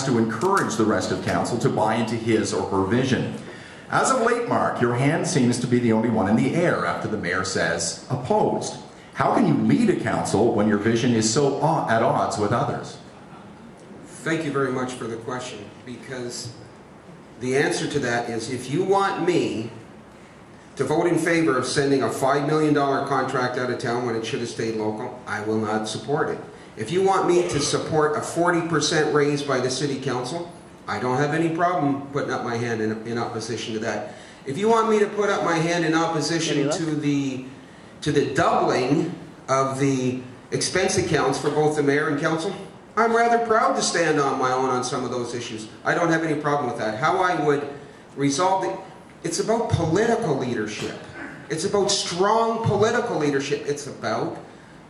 to encourage the rest of council to buy into his or her vision. As of late, Mark, your hand seems to be the only one in the air after the mayor says opposed. How can you lead a council when your vision is so at odds with others? Thank you very much for the question, because the answer to that is, if you want me to vote in favor of sending a $5 million contract out of town when it should have stayed local, I will not support it. If you want me to support a 40% raise by the City Council, I don't have any problem putting up my hand in opposition to that. If you want me to put up my hand in opposition to the doubling of the expense accounts for both the mayor and council, I'm rather proud to stand on my own on some of those issues. I don't have any problem with that. How I would resolve it, it's about political leadership. It's about strong political leadership. It's about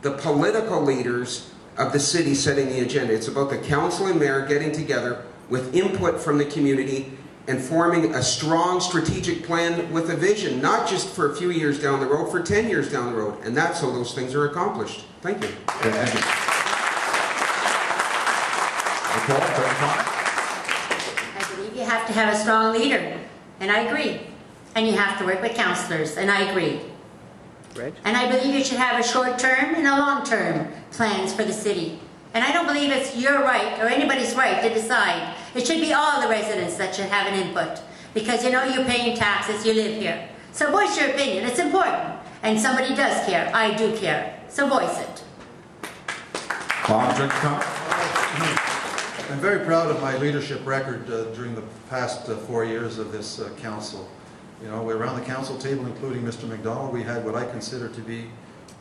the political leaders of the city setting the agenda. It's about the council and mayor getting together with input from the community and forming a strong strategic plan with a vision, not just for a few years down the road, for 10 years down the road. And that's how those things are accomplished. Thank you. Thank you. I believe you have to have a strong leader, and I agree. And you have to work with councillors, and I agree. Reg? And I believe you should have a short-term and a long-term plans for the city. And I don't believe it's your right or anybody's right to decide. It should be all the residents that should have an input. Because you know you're paying taxes, you live here. So voice your opinion, it's important. And somebody does care, I do care. So voice it. Bob, would you comment? I'm very proud of my leadership record during the past 4 years of this council. You know, we're around the council table, including Mr. McDonald, we had what I consider to be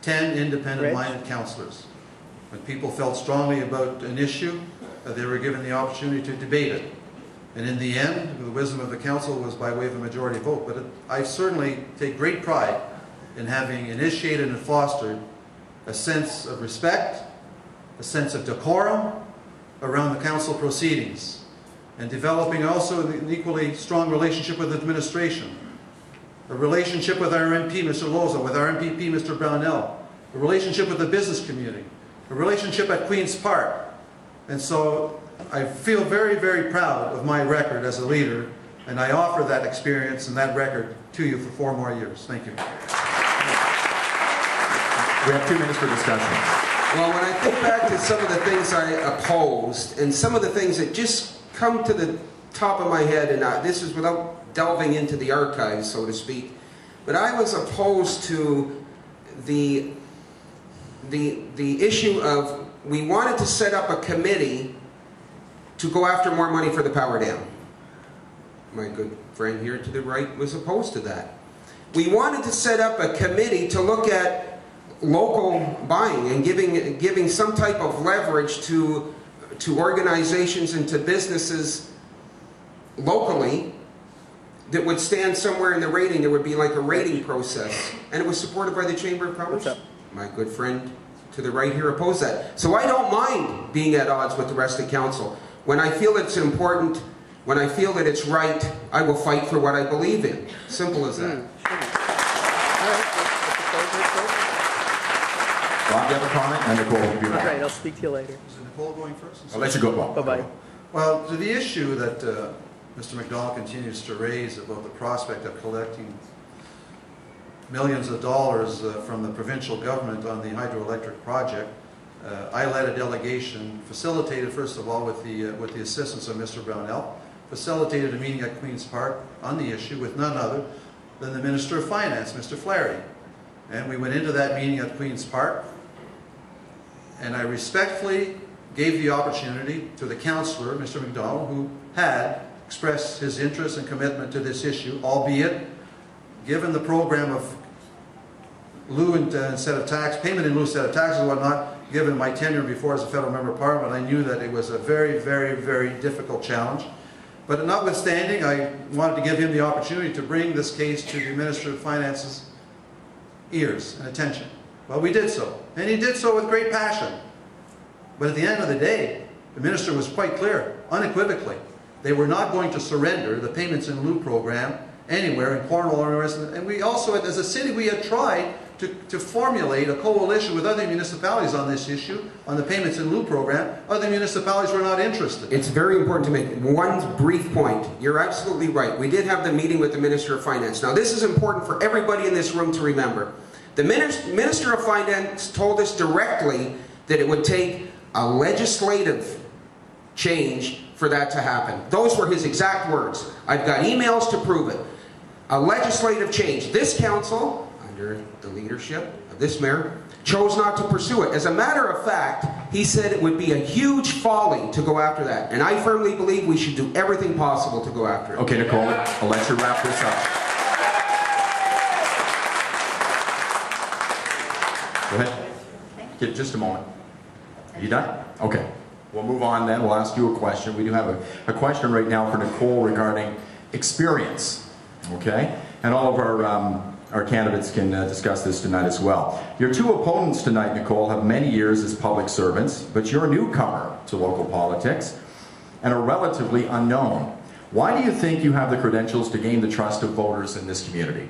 10 independent-minded councillors. When people felt strongly about an issue, they were given the opportunity to debate it. And in the end, the wisdom of the council was by way of a majority vote. But I certainly take great pride in having initiated and fostered a sense of respect, a sense of decorum around the council proceedings, and developing also an equally strong relationship with administration, a relationship with our MP, Mr. Loza, with our MPP, Mr. Brownell, a relationship with the business community, a relationship at Queen's Park. And so I feel very, very proud of my record as a leader, and I offer that experience and that record to you for 4 more years. Thank you. We have 2 minutes for discussion. Well, when I think back to some of the things I opposed, and some of the things that just come to the top of my head, and this is without delving into the archives, so to speak, but I was opposed to the issue of, we wanted to set up a committee to go after more money for the power dam. My good friend here to the right was opposed to that. We wanted to set up a committee to look at local buying and giving some type of leverage to organizations and to businesses locally that would stand somewhere in the rating. There would be like a rating process, and it was supported by the Chamber of Commerce. My good friend to the right here opposed that. So I don't mind being at odds with the rest of council. When I feel it's important, when I feel that it's right, I will fight for what I believe in. Simple as that. Bob, do you have a comment? And Nicole will be back. All right, I'll speak to you later. Is Nicole going first? I'll let you go, Bob. Bye-bye. Well, to the issue that Mr. McDonald continues to raise about the prospect of collecting millions of dollars from the provincial government on the hydroelectric project, I led a delegation, facilitated first of all with the assistance of Mr. Brownell, facilitated a meeting at Queen's Park on the issue with none other than the Minister of Finance, Mr. Flaherty. And we went into that meeting at Queen's Park, and I respectfully gave the opportunity to the councillor, Mr. McDonald, who had expressed his interest and commitment to this issue, albeit given the program of lieu instead of tax, payment in lieu instead of taxes and whatnot, given my tenure before as a federal member of parliament, I knew that it was a very, very, very difficult challenge. But notwithstanding, I wanted to give him the opportunity to bring this case to the Minister of Finance's ears and attention. Well, we did so, and he did so with great passion. But at the end of the day, the Minister was quite clear, unequivocally, they were not going to surrender the payments in lieu program anywhere in Cornwall or anywhere else. And we also, as a city, we had tried to formulate a coalition with other municipalities on this issue, on the payments in lieu program. Other municipalities were not interested. It's very important to make one brief point. You're absolutely right. We did have the meeting with the Minister of Finance. Now, this is important for everybody in this room to remember. The Minister of Finance told us directly that it would take a legislative change for that to happen. Those were his exact words. I've got emails to prove it. A legislative change. This council, under the leadership of this mayor, chose not to pursue it. As a matter of fact, he said it would be a huge folly to go after that. And I firmly believe we should do everything possible to go after it. Okay, Nicole, I'll let you wrap this up. Go ahead. Just a moment. Are you done? Okay. We'll move on then. We'll ask you a question. We do have a question right now for Nicole regarding experience. Okay? And all of our candidates can discuss this tonight as well. Your two opponents tonight, Nicole, have many years as public servants, but you're a newcomer to local politics and are relatively unknown. Why do you think you have the credentials to gain the trust of voters in this community?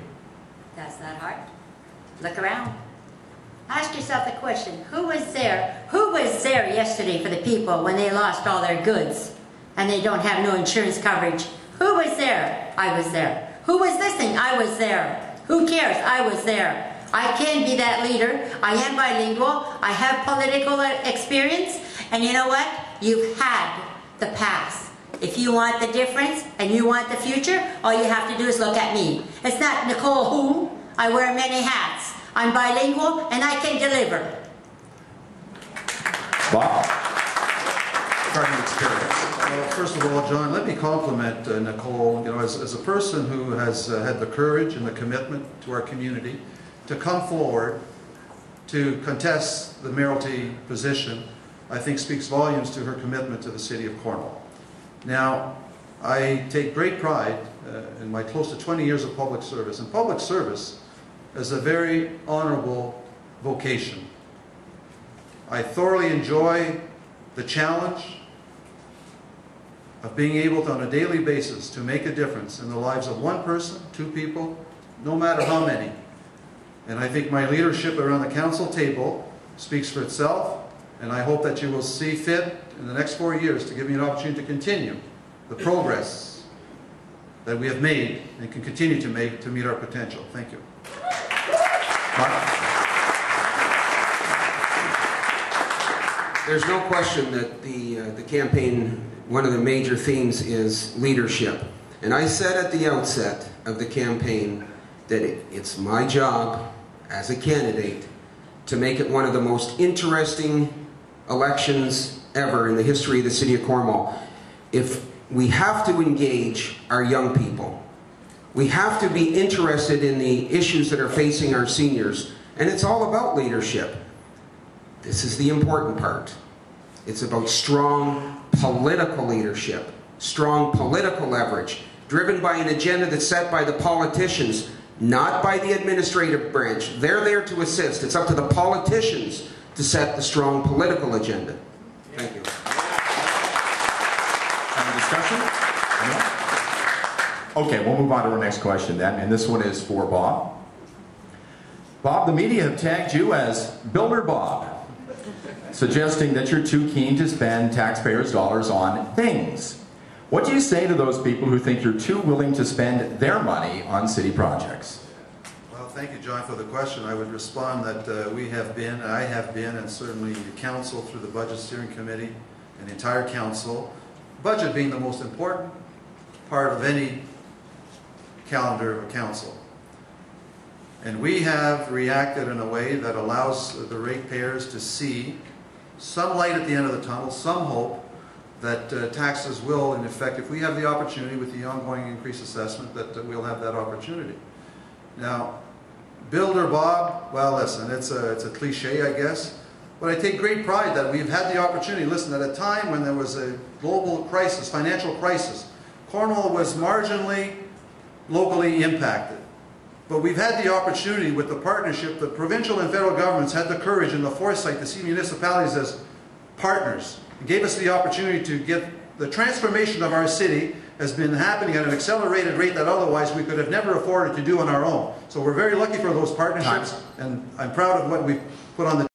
That's not hard. Look around. Ask yourself the question, who was there yesterday for the people when they lost all their goods and they don't have no insurance coverage? Who was there? I was there. Who was listening? I was there. Who cares? I was there. I can be that leader. I am bilingual. I have political experience. And you know what? You've had the past. If you want the difference and you want the future, all you have to do is look at me. It's not Nicole who. I wear many hats. I'm bilingual and I can deliver. Bob, regarding experience. Well, first of all, John, let me compliment Nicole. You know, as a person who has had the courage and the commitment to our community to come forward to contest the mayoralty position, I think speaks volumes to her commitment to the city of Cornwall. Now, I take great pride in my close to 20 years of public service, and public service is a very honorable vocation. I thoroughly enjoy the challenge of being able to, on a daily basis, to make a difference in the lives of one person, two people, no matter how many. And I think my leadership around the council table speaks for itself, and I hope that you will see fit in the next 4 years to give me an opportunity to continue the progress that we have made and can continue to make to meet our potential. Thank you. There's no question that the campaign, one of the major themes is leadership. And I said at the outset of the campaign that it's my job as a candidate to make it one of the most interesting elections ever in the history of the city of Cornwall. If we have to engage our young people, we have to be interested in the issues that are facing our seniors, and it's all about leadership. This is the important part. It's about strong political leadership, strong political leverage, driven by an agenda that's set by the politicians, not by the administrative branch. They're there to assist. It's up to the politicians to set the strong political agenda. Thank you. Any discussion? No? Okay, we'll move on to our next question then, and this one is for Bob. Bob, the media have tagged you as Builder Bob, suggesting that you're too keen to spend taxpayers' dollars on things. What do you say to those people who think you're too willing to spend their money on city projects? Well, thank you, John, for the question. I would respond that I have been, and certainly the council through the Budget Steering Committee and the entire council, budget being the most important part of any calendar of a council. And we have reacted in a way that allows the ratepayers to see some light at the end of the tunnel, some hope that taxes will, in effect, if we have the opportunity with the ongoing increased assessment, that we'll have that opportunity. Now, Builder Bob, well, listen, it's a cliche, I guess, but I take great pride that we've had the opportunity. Listen, at a time when there was a global crisis, financial crisis, Cornwall was marginally locally impacted. But we've had the opportunity with the partnership, the provincial and federal governments had the courage and the foresight to see municipalities as partners. It gave us the opportunity to get the transformation of our city has been happening at an accelerated rate that otherwise we could have never afforded to do on our own. So we're very lucky for those partnerships, and I'm proud of what we've put on the